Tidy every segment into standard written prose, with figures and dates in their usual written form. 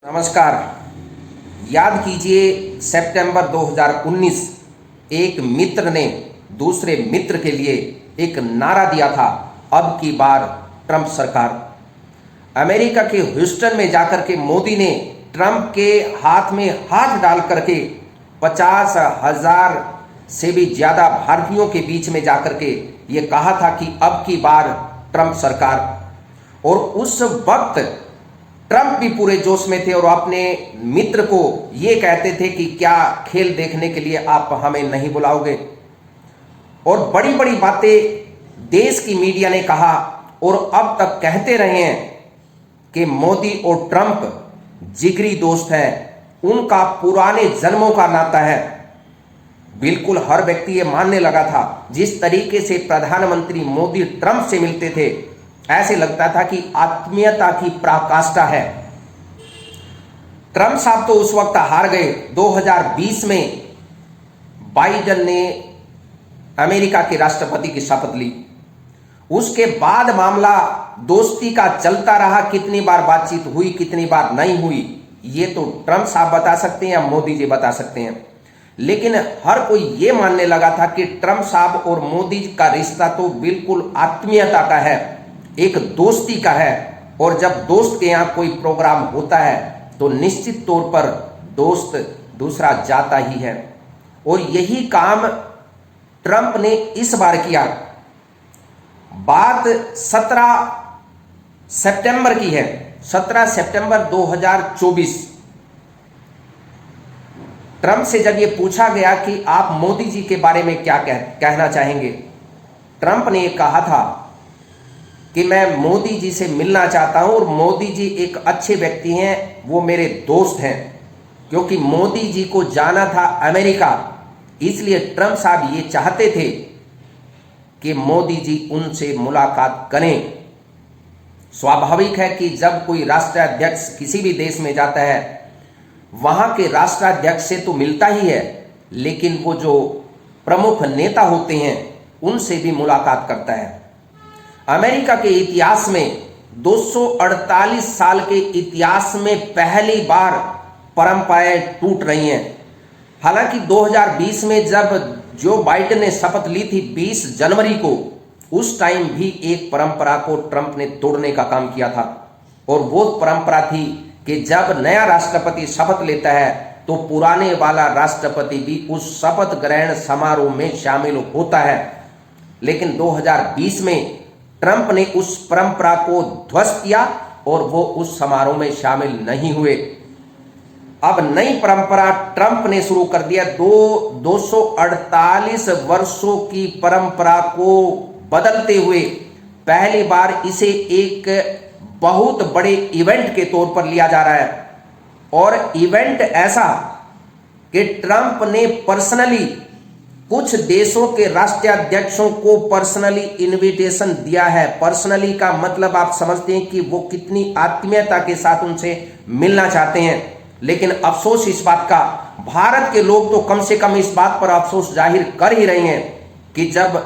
नमस्कार। याद कीजिए सितंबर 2019 एक मित्र ने दूसरे मित्र के लिए एक नारा दिया था, अब की बार ट्रंप सरकार। अमेरिका के ह्यूस्टन में जाकर के मोदी ने ट्रंप के हाथ में हाथ डाल करके 50,000 से भी ज़्यादा भारतीयों के बीच में जाकर के ये कहा था कि अब की बार ट्रंप सरकार। और उस वक्त ट्रंप भी पूरे जोश में थे और अपने मित्र को ये कहते थे कि क्या खेल देखने के लिए आप हमें नहीं बुलाओगे। और बड़ी बड़ी बातें देश की मीडिया ने कहा और अब तक कहते रहे हैं कि मोदी और ट्रंप जिगरी दोस्त हैं, उनका पुराने जन्मों का नाता है। बिल्कुल हर व्यक्ति ये मानने लगा था। जिस तरीके से प्रधानमंत्री मोदी ट्रंप से मिलते थे, ऐसे लगता था कि आत्मीयता की पराकाष्ठा है। ट्रंप साहब तो उस वक्त हार गए। 2020 में बाइडेन ने अमेरिका के राष्ट्रपति की शपथ ली। उसके बाद मामला दोस्ती का चलता रहा। कितनी बार बातचीत हुई, कितनी बार नहीं हुई, ये तो ट्रंप साहब बता सकते हैं या मोदी जी बता सकते हैं। लेकिन हर कोई ये मानने लगा था कि ट्रंप साहब और मोदी का रिश्ता तो बिल्कुल आत्मीयता का है, एक दोस्ती का है। और जब दोस्त के यहाँ कोई प्रोग्राम होता है तो निश्चित तौर पर दोस्त दूसरा जाता ही है। और यही काम ट्रंप ने इस बार किया। बात 17 सितंबर की है, 17 सितंबर 2024। ट्रंप से जब यह पूछा गया कि आप मोदी जी के बारे में क्या कहना चाहेंगे, ट्रंप ने कहा था कि मैं मोदी जी से मिलना चाहता हूं और मोदी जी एक अच्छे व्यक्ति हैं, वो मेरे दोस्त हैं। क्योंकि मोदी जी को जाना था अमेरिका, इसलिए ट्रंप साहब ये चाहते थे कि मोदी जी उनसे मुलाकात करें। स्वाभाविक है कि जब कोई राष्ट्राध्यक्ष किसी भी देश में जाता है, वहां के राष्ट्राध्यक्ष से तो मिलता ही है, लेकिन वो जो प्रमुख नेता होते हैं उनसे भी मुलाकात करता है। अमेरिका के इतिहास में 248 साल के इतिहास में पहली बार परंपराएं टूट रही हैं। हालांकि 2020 में जब जो बाइडेन ने शपथ ली थी 20 जनवरी को, उस टाइम भी एक परंपरा को ट्रंप ने तोड़ने का काम किया था। और वो परंपरा थी कि जब नया राष्ट्रपति शपथ लेता है तो पुराने वाला राष्ट्रपति भी उस शपथ ग्रहण समारोह में शामिल होता है। लेकिन 2020 में ट्रंप ने उस परंपरा को ध्वस्त किया और वो उस समारोह में शामिल नहीं हुए। अब नई परंपरा ट्रंप ने शुरू कर दिया। 248 वर्षों की परंपरा को बदलते हुए पहली बार इसे एक बहुत बड़े इवेंट के तौर पर लिया जा रहा है। और इवेंट ऐसा कि ट्रंप ने पर्सनली कुछ देशों के राष्ट्राध्यक्षों को पर्सनली इनविटेशन दिया है। पर्सनली का मतलब आप समझते हैं कि वो कितनी आत्मीयता के साथ उनसे मिलना चाहते हैं। लेकिन अफसोस इस बात का, भारत के लोग तो कम से कम इस बात पर अफसोस जाहिर कर ही रहे हैं कि जब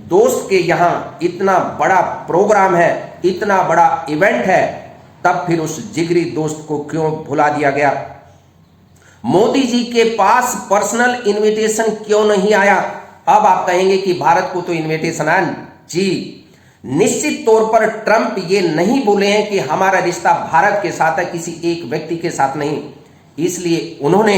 दोस्त के यहाँ इतना बड़ा प्रोग्राम है, इतना बड़ा इवेंट है, तब फिर उस जिगरी दोस्त को क्यों भुला दिया गया। मोदी जी के पास पर्सनल इनविटेशन क्यों नहीं आया। अब आप कहेंगे कि भारत को तो इनविटेशन आया। जी, निश्चित तौर पर ट्रंप ये नहीं बोले हैं कि हमारा रिश्ता भारत के साथ है, किसी एक व्यक्ति के साथ नहीं। इसलिए उन्होंने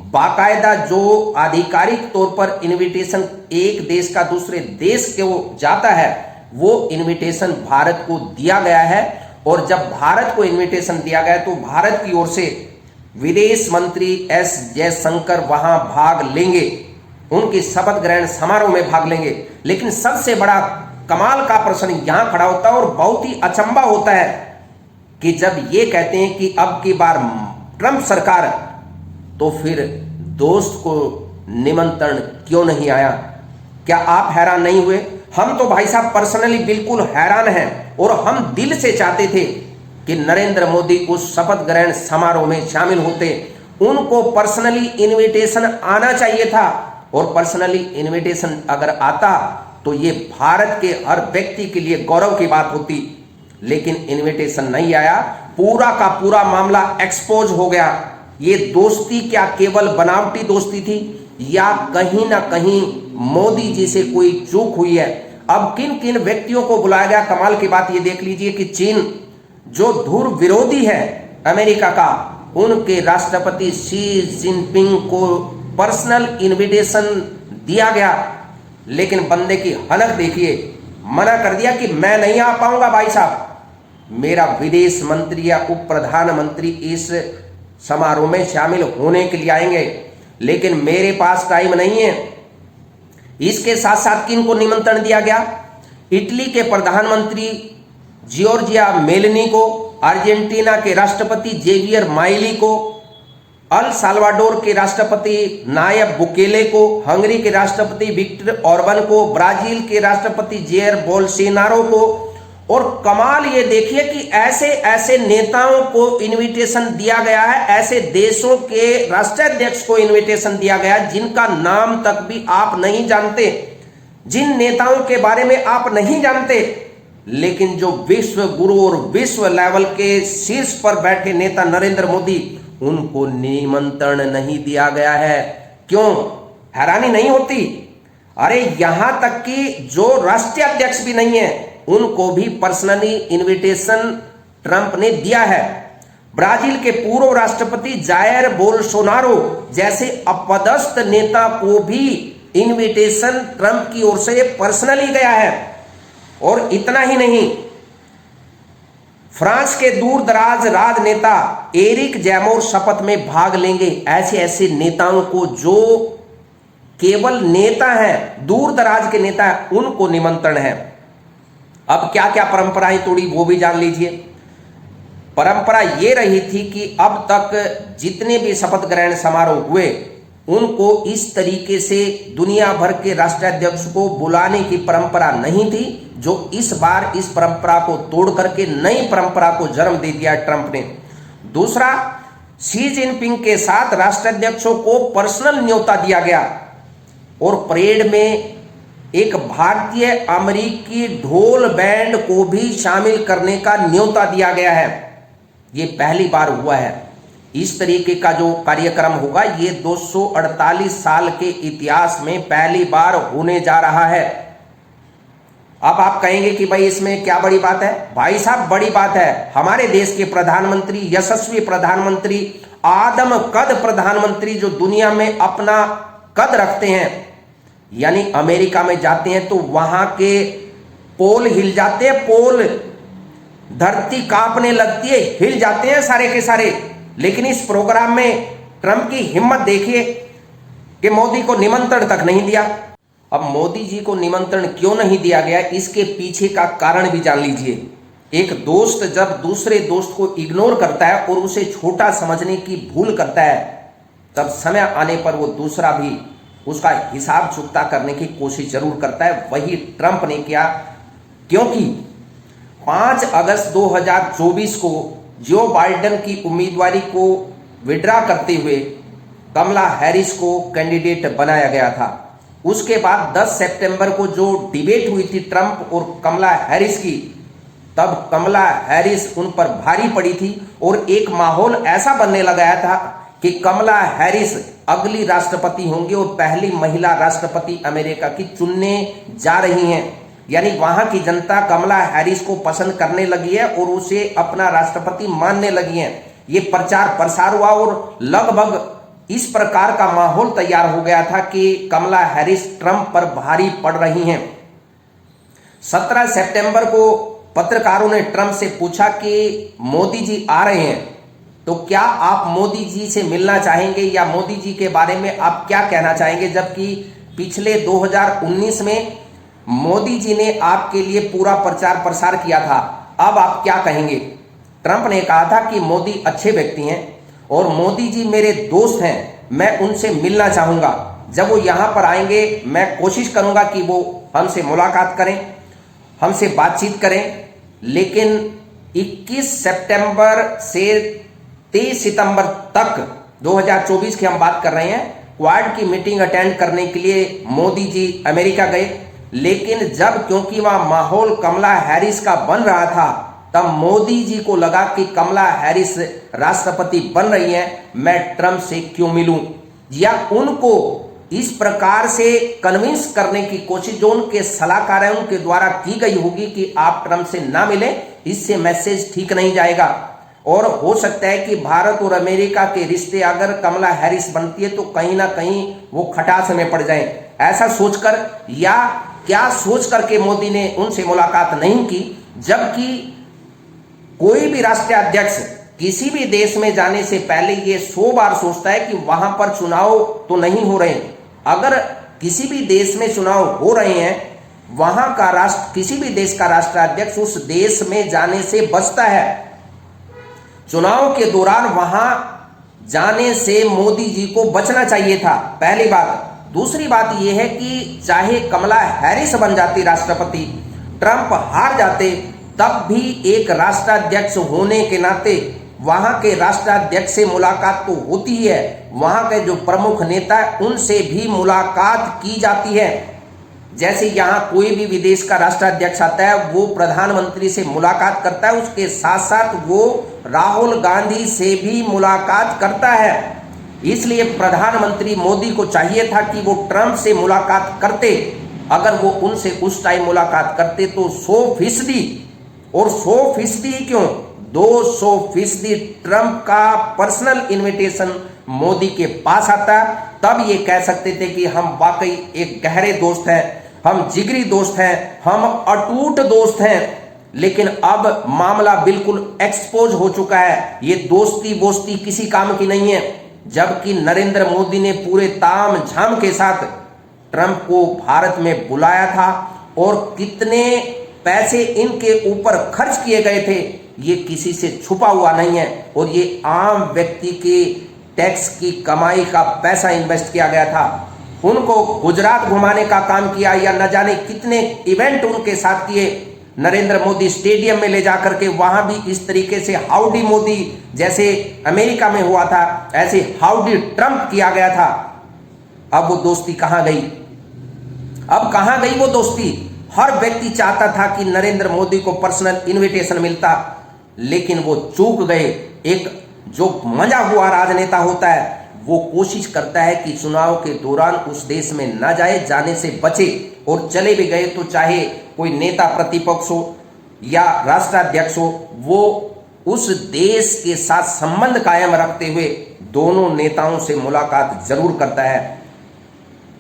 बाकायदा जो आधिकारिक तौर पर इनविटेशन एक देश का दूसरे देश को जाता है, वो इनविटेशन भारत को दिया गया है। और जब भारत को इनविटेशन दिया गया तो भारत की ओर से विदेश मंत्री एस जयशंकर वहां भाग लेंगे, उनके शपथ ग्रहण समारोह में भाग लेंगे। लेकिन सबसे बड़ा कमाल का प्रश्न यहां खड़ा होता है और बहुत ही अचंभा होता है कि जब ये कहते हैं कि अब की बार ट्रंप सरकार, तो फिर दोस्त को निमंत्रण क्यों नहीं आया। क्या आप हैरान नहीं हुए? हम तो भाई साहब पर्सनली बिल्कुल हैरान हैं और हम दिल से चाहते थे कि नरेंद्र मोदी उस शपथ ग्रहण समारोह में शामिल होते। उनको पर्सनली इनविटेशन आना चाहिए था और पर्सनली इनविटेशन अगर आता तो ये भारत के हर व्यक्ति के लिए गौरव की बात होती। लेकिन इनविटेशन नहीं आया। पूरा का पूरा मामला एक्सपोज हो गया। ये दोस्ती क्या केवल बनावटी दोस्ती थी या कहीं ना कहीं मोदी जी से कोई चूक हुई है? अब किन किन व्यक्तियों को बुलाया गया, कमाल की बात ये देख लीजिए कि चीन जो ध्रुव विरोधी है अमेरिका का, उनके राष्ट्रपति शी जिनपिंग को पर्सनल इनविटेशन दिया गया, लेकिन बंदे की हलक देखिए, मना कर दिया कि मैं नहीं आ पाऊंगा भाई साहब, मेरा विदेश मंत्री या उप प्रधानमंत्री इस समारोह में शामिल होने के लिए आएंगे, लेकिन मेरे पास टाइम नहीं है। इसके साथ साथ किन को निमंत्रण दिया गया? इटली के प्रधानमंत्री जियोर्जिया मेलोनी को, अर्जेंटीना के राष्ट्रपति जेवियर माइली को, अल साल्वाडोर के राष्ट्रपति नायब बुकेले को, हंगरी के राष्ट्रपति विक्टर ऑर्बन को, ब्राजील के राष्ट्रपति जेयर बोल्सोनारो को। और कमाल ये देखिए कि ऐसे ऐसे नेताओं को इनविटेशन दिया गया है, ऐसे देशों के राष्ट्राध्यक्ष को इनविटेशन दिया गया है जिनका नाम तक भी आप नहीं जानते, जिन नेताओं के बारे में आप नहीं जानते, लेकिन जो विश्व गुरु और विश्व लेवल के शीर्ष पर बैठे नेता नरेंद्र मोदी, उनको निमंत्रण नहीं दिया गया है। क्यों? हैरानी नहीं होती? अरे यहां तक कि जो राष्ट्रीय अध्यक्ष भी नहीं है उनको भी पर्सनली इनविटेशन ट्रंप ने दिया है। ब्राजील के पूर्व राष्ट्रपति जायर बोल्सोनारो जैसे अपदस्थ नेता को भी इनविटेशन ट्रंप की ओर से पर्सनली गया है। और इतना ही नहीं, फ्रांस के दूर दराज राजनेता एरिक जैमोर शपथ में भाग लेंगे। ऐसे ऐसे नेताओं को जो केवल नेता हैं, दूर दराज के नेता हैं, उनको निमंत्रण है। अब क्या क्या परंपराएं तोड़ी वो भी जान लीजिए। परंपरा ये रही थी कि अब तक जितने भी शपथ ग्रहण समारोह हुए उनको इस तरीके से दुनिया भर के राष्ट्राध्यक्ष को बुलाने की परंपरा नहीं थी, जो इस बार इस परंपरा को तोड़ करके नई परंपरा को जन्म दे दिया ट्रंप ने। दूसरा, शी जिनपिंग के साथ राष्ट्राध्यक्षों को पर्सनल न्योता दिया गया और परेड में एक भारतीय अमेरिकी ढोल बैंड को भी शामिल करने का न्योता दिया गया है। ये पहली बार हुआ है। इस तरीके का जो कार्यक्रम होगा ये 248 साल के इतिहास में पहली बार होने जा रहा है। अब आप कहेंगे कि भाई इसमें क्या बड़ी बात है? भाई साहब बड़ी बात है। हमारे देश के प्रधानमंत्री, यशस्वी प्रधानमंत्री, आदम कद प्रधानमंत्री जो दुनिया में अपना कद रखते हैं, यानी अमेरिका में जाते हैं तो वहां के पोल हिल जाते हैं, पोल धरती कांपने लगती है, हिल जाते हैं सारे के सारे। लेकिन इस प्रोग्राम में ट्रंप की हिम्मत देखिए कि मोदी को निमंत्रण तक नहीं दिया। अब मोदी जी को निमंत्रण क्यों नहीं दिया गया, इसके पीछे का कारण भी जान लीजिए। एक दोस्त जब दूसरे दोस्त को इग्नोर करता है और उसे छोटा समझने की भूल करता है, तब समय आने पर वो दूसरा भी उसका हिसाब चुकता करने की कोशिश जरूर करता है। वही ट्रंप ने किया, क्योंकि 5 अगस्त 2024 को जो बाइडेन की उम्मीदवारी को विड्रा करते हुए कमला हैरिस को कैंडिडेट बनाया गया था। उसके बाद 10 सितंबर को जो डिबेट हुई थी ट्रंप और कमला हैरिस की, तब कमला हैरिस उन पर भारी पड़ी थी और एक माहौल ऐसा बनने लगा था कि कमला हैरिस अगली राष्ट्रपति होंगी और पहली महिला राष्ट्रपति अमेरिका की चुनने जा रही हैं। यानी वहां की जनता कमला हैरिस को पसंद करने लगी है और उसे अपना राष्ट्रपति मानने लगी है। ये प्रचार प्रसार हुआ और लगभग इस प्रकार का माहौल तैयार हो गया था कि कमला हैरिस ट्रंप पर भारी पड़ रही हैं। 17 सितंबर को पत्रकारों ने ट्रंप से पूछा कि मोदी जी आ रहे हैं तो क्या आप मोदी जी से मिलना चाहेंगे या मोदी जी के बारे में आप क्या कहना चाहेंगे, जबकि पिछले 2019 में मोदी जी ने आपके लिए पूरा प्रचार प्रसार किया था, अब आप क्या कहेंगे? ट्रंप ने कहा था कि मोदी अच्छे व्यक्ति हैं और मोदी जी मेरे दोस्त हैं, मैं उनसे मिलना चाहूंगा। जब वो यहां पर आएंगे मैं कोशिश करूंगा कि वो हमसे मुलाकात करें, हमसे बातचीत करें। लेकिन 21 सितंबर से 23 सितंबर तक 2024 की हम बात कर रहे हैं, क्वाड की मीटिंग अटेंड करने के लिए मोदी जी अमेरिका गए। लेकिन जब क्योंकि वहां माहौल कमला हैरिस का बन रहा था, तब मोदी जी को लगा कि कमला हैरिस राष्ट्रपति बन रही हैं, मैं ट्रंप से क्यों मिलूं, या उनको इस प्रकार से कन्विंस करने की कोशिश जो उनके सलाहकार हैं उनके द्वारा की गई होगी कि आप ट्रंप से ना मिलें, इससे मैसेज ठीक नहीं जाएगा। और हो सकता है कि भारत और अमेरिका के रिश्ते अगर कमला हैरिस बनती है तो कहीं ना कहीं वो खटास में पड़ जाएं, ऐसा सोचकर या क्या सोच करके मोदी ने उनसे मुलाकात नहीं की। जबकि कोई भी राष्ट्रीय अध्यक्ष किसी भी देश में जाने से पहले ये 100 बार सोचता है कि वहां पर चुनाव तो नहीं हो रहे हैं। अगर किसी भी देश में चुनाव हो रहे हैं, वहां का किसी भी देश का राष्ट्राध्यक्ष उस देश में जाने से बचता है। चुनाव के दौरान वहां जाने से मोदी जी को बचना चाहिए था, पहली बात। दूसरी बात यह है कि चाहे कमला हैरिस बन जाती राष्ट्रपति, ट्रंप हार जाते, तब भी एक राष्ट्राध्यक्ष होने के नाते वहां के राष्ट्राध्यक्ष से मुलाकात तो होती है, वहां के जो प्रमुख नेता है उनसे भी मुलाकात की जाती है। जैसे यहाँ कोई भी विदेश का राष्ट्राध्यक्ष आता है वो प्रधानमंत्री से मुलाकात करता है, उसके साथ साथ वो राहुल गांधी से भी मुलाकात करता है। इसलिए प्रधानमंत्री मोदी को चाहिए था कि वो ट्रंप से मुलाकात करते। अगर वो उनसे उस टाइम मुलाकात करते तो 100%, और 100% क्यों, 200% ट्रंप का पर्सनल इनविटेशन मोदी के पास आता। तब ये कह सकते थे कि हम वाकई एक गहरे दोस्त हैं, हम जिगरी दोस्त हैं, हम अटूट दोस्त हैं। लेकिन अब मामला बिल्कुल एक्सपोज हो चुका है, ये दोस्ती वोस्ती किसी काम की नहीं है। जबकि नरेंद्र मोदी ने पूरे ताम झाम के साथ ट्रंप को भारत में बुलाया था, और कितने पैसे इनके ऊपर खर्च किए गए थे ये किसी से छुपा हुआ नहीं है। और ये आम व्यक्ति के टैक्स की कमाई का पैसा इन्वेस्ट किया गया था। उनको गुजरात घुमाने का काम किया, या न जाने कितने इवेंट उनके साथ किए। नरेंद्र मोदी स्टेडियम में ले जाकर के वहां भी इस तरीके से हाउडी मोदी, जैसे अमेरिका में हुआ था ऐसे हाउडी ट्रंप किया गया था। अब वो दोस्ती कहां गई, अब कहां गई वो दोस्ती। हर व्यक्ति चाहता था कि नरेंद्र मोदी को पर्सनल इनविटेशन मिलता, लेकिन वो चूक गए। एक जो मजा हुआ राजनेता होता है वो कोशिश करता है कि चुनाव के दौरान उस देश में न जाए, जाने से बचे, और चले भी गए तो चाहे कोई नेता प्रतिपक्ष हो या राष्ट्राध्यक्ष हो, वो उस देश के साथ संबंध कायम रखते हुए दोनों नेताओं से मुलाकात जरूर करता है।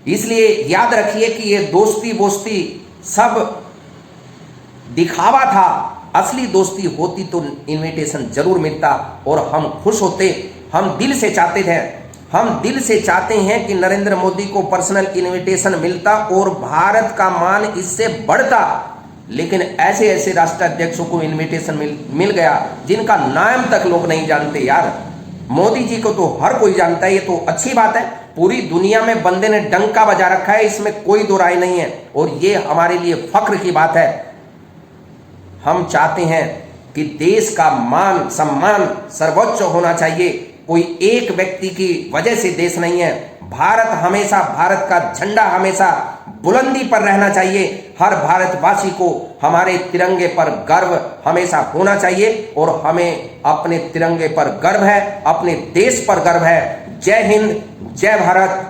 इसलिए याद रखिए कि ये दोस्ती वोस्ती सब दिखावा था। असली दोस्ती होती तो इनविटेशन जरूर मिलता और हम खुश होते। हम दिल से चाहते थे, हम दिल से चाहते हैं कि नरेंद्र मोदी को पर्सनल इनविटेशन मिलता और भारत का मान इससे बढ़ता। लेकिन ऐसे ऐसे राष्ट्राध्यक्षों को इनविटेशन मिल गया जिनका नाम तक लोग नहीं जानते। यार, मोदी जी को तो हर कोई जानता है, ये तो अच्छी बात है। पूरी दुनिया में बंदे ने डंका बजा रखा है, इसमें कोई दो राय नहीं है, और ये हमारे लिए फख्र की बात है। हम चाहते हैं कि देश का मान सम्मान सर्वोच्च होना चाहिए। कोई एक व्यक्ति की वजह से देश नहीं है। भारत हमेशा, भारत का झंडा हमेशा बुलंदी पर रहना चाहिए। हर भारतवासी को हमारे तिरंगे पर गर्व हमेशा होना चाहिए, और हमें अपने तिरंगे पर गर्व है, अपने देश पर गर्व है। जय हिंद, जय भारत।